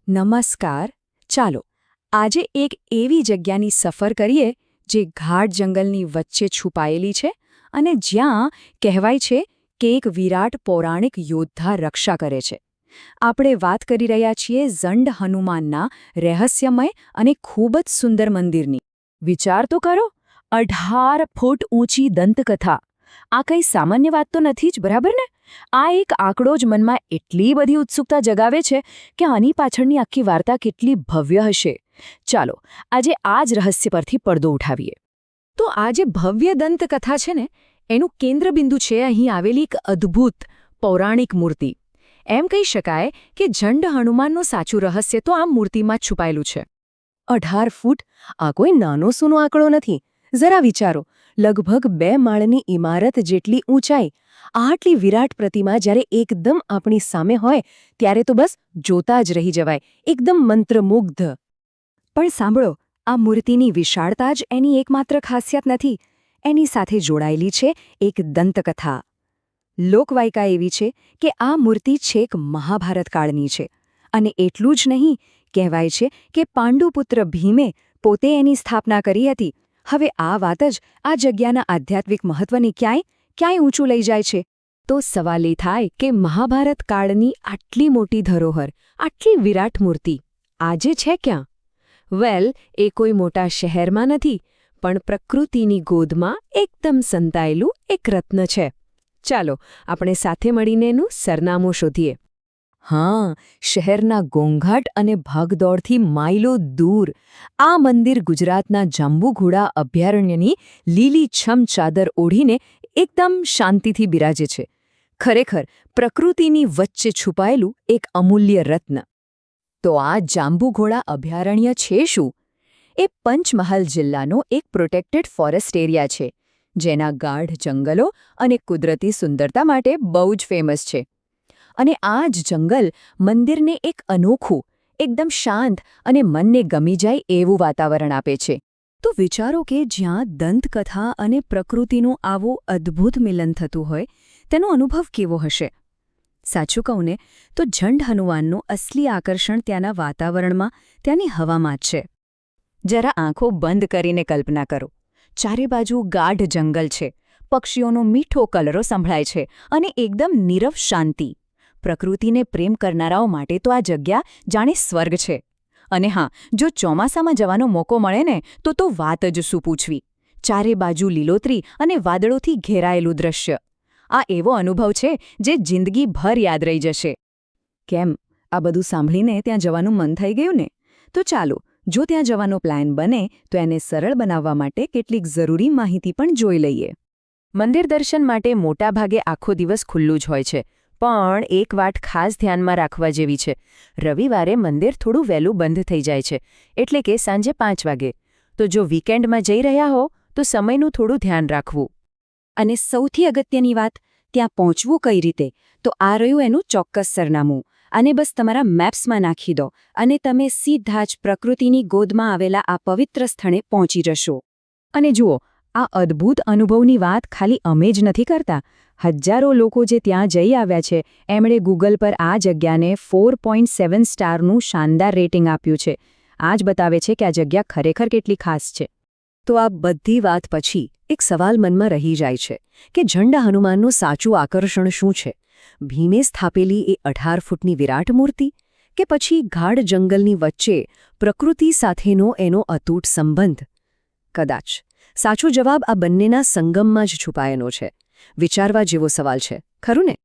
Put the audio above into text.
નમસ્કાર. ચાલો આજે એક એવી જગ્યાની સફર કરીએ જે ગાઢ જંગલની વચ્ચે છુપાયેલી છે અને જ્યાં કહેવાય છે કે એક વિરાટ પૌરાણિક યોદ્ધા રક્ષા કરે છે. આપણે વાત કરી રહ્યા છીએ ઝંડ હનુમાનના રહસ્યમય અને ખૂબ જ સુંદર મંદિરની. વિચાર તો કરો, 18 ફૂટ ઊંચી દંતકથા. આ કંઈ સામાન્ય વાત તો નથી જ, બરાબર ને? આ એક આંકડો જ મનમાં એટલી બધી ઉત્સુકતા જગાવે છે કે આની પાછળની આખી વાર્તા કેટલી ભવ્ય હશે. ચાલો આજે આ જ રહસ્ય પરથી પડદો ઉઠાવીએ. તો આ જે ભવ્ય દંતકથા છે ને, એનું કેન્દ્રબિંદુ છે અહીં આવેલી એક અદ્ભુત પૌરાણિક મૂર્તિ. એમ કહી શકાય કે ઝંડ હનુમાનનું સાચું રહસ્ય તો આ મૂર્તિમાં જ છુપાયેલું છે. 18 ફૂટ આ કોઈ નાનો સૂનો આંકડો નથી. જરા વિચારો, લગભગ 2 માળની ઇમારત જેટલી ઊંચાઈ. આટલી વિરાટ પ્રતિમા જ્યારે એકદમ આપણી સામે હોય ત્યારે તો બસ જોતા જ રહી જવાય, એકદમ મંત્રમુગ્ધ. પણ સાંભળો, આ મૂર્તિની વિશાળતા જ એની એકમાત્ર ખાસિયત નથી. એની સાથે જોડાયેલી છે એક દંતકથા. લોકવાયકા એવી છે કે આ મૂર્તિ છેક મહાભારત કાળની છે. અને એટલું જ નહીં, કહેવાય છે કે પાંડુપુત્ર ભીમે પોતે એની સ્થાપના કરી હતી. હવે આ વાત જ આ જગ્યાના આધ્યાત્મિક મહત્વને ક્યાંય ઊંચું લઈ જાય છે. તો સવાલ એ થાય કે મહાભારત કાળની આટલી મોટી ધરોહર, આટલી વિરાટ મૂર્તિ આજે છે ક્યાં? વેલ, એ કોઈ મોટા શહેરમાં નથી, પણ પ્રકૃતિની ગોદમાં એકદમ સંતાયેલું એક રત્ન છે. ચાલો આપણે સાથે મળીને એનું સરનામું શોધીએ. હા, શહેરના ઘોંઘાટ અને ભાગદોડથી માઇલો દૂર આ મંદિર ગુજરાતના જાંબુઘોડા અભયારણ્યની લીલીછમ ચાદર ઓઢીને એકદમ શાંતિથી બિરાજે છે. ખરેખર પ્રકૃતિની વચ્ચે છુપાયેલું એક અમૂલ્ય રત્ન. તો આ જાંબુઘોડા અભયારણ્ય છે શું? એ પંચમહાલ જિલ્લાનો એક પ્રોટેક્ટેડ ફોરેસ્ટ એરિયા છે, જેના ગાઢ જંગલો અને કુદરતી સુંદરતા માટે બહુ જ ફેમસ છે. અને આ જ જંગલ મંદિરને એક અનોખું, એકદમ શાંત અને મનને ગમી જાય એવું વાતાવરણ આપે છે. તો વિચારો કે જ્યાં દંતકથા અને પ્રકૃતિનું આવું અદ્ભુત મિલન થતું હોય, તેનો અનુભવ કેવો હશે? સાચું કહું ને, તો ઝંડ હનુમાનનું અસલી આકર્ષણ ત્યાંના વાતાવરણમાં, ત્યાંની હવામાં જ છે. જરા આંખો બંધ કરીને કલ્પના કરો. ચારે બાજુ ગાઢ જંગલ છે, પક્ષીઓનો મીઠો કલરો સંભળાય છે અને એકદમ નીરવ શાંતિ. પ્રકૃતિને પ્રેમ કરનારાઓ માટે તો આ જગ્યા જાણે સ્વર્ગ છે. અને હા, જો ચોમાસામાં જવાનો મોકો મળે ને તો વાત જ શું પૂછવી. ચારે બાજુ લીલોતરી અને વાદળોથી ઘેરાયેલું દૃશ્ય. આ એવો અનુભવ છે જે જિંદગીભર યાદ રહી જશે. કેમ, આ બધું સાંભળીને ત્યાં જવાનું મન થઈ ગયું ને? તો ચાલો, જો ત્યાં જવાનો પ્લાન બને તો એને સરળ બનાવવા માટે કેટલીક જરૂરી માહિતી પણ જોઈ લઈએ. મંદિર દર્શન માટે મોટાભાગે આખો દિવસ ખુલ્લું જ હોય છે. પણ એક વાત ખાસ ધ્યાનમાં રાખવા જેવી છે. રવિવારે મંદિર થોડું વહેલું બંધ થઈ જાય છે, એટલે કે સાંજે 5 વાગે. તો જો વીકેન્ડમાં જઈ રહ્યા હો તો સમયનું થોડું ધ્યાન રાખવું. અને સૌથી અગત્યની વાત, ત્યાં પહોંચવું કઈ રીતે? તો આ રહ્યું એનું ચોક્કસ સરનામું. અને બસ તમારા મેપ્સમાં નાખી દો અને તમે સીધા જ પ્રકૃતિની ગોદમાં આવેલા આ પવિત્ર સ્થળે પહોંચી જશો. અને જુઓ, આ અદ્ભુત અનુભવની વાત ખાલી અમે જ નથી કરતા. હજારો લોકો જે ત્યાં જઈ આવ્યા છે, એમણે ગૂગલ પર આ જગ્યાને 4.7 સ્ટારનું શાનદાર રેટિંગ આપ્યું છે. આ જ બતાવે છે કે આ જગ્યા ખરેખર કેટલી ખાસ છે. તો આ બધી વાત પછી એક સવાલ મનમાં રહી જાય છે કે ઝંડ હનુમાનનું સાચું આકર્ષણ શું છે? ભીમે સ્થાપેલી એ 18 ફૂટની વિરાટ મૂર્તિ, કે પછી ગાઢ જંગલની વચ્ચે પ્રકૃતિ સાથેનો એનો અતૂટ સંબંધ? કદાચ સાચો જવાબ આ બંનેના સંગમમાં જ છુપાયેલો છે. વિચારવા જેવો સવાલ છે, ખરું ને?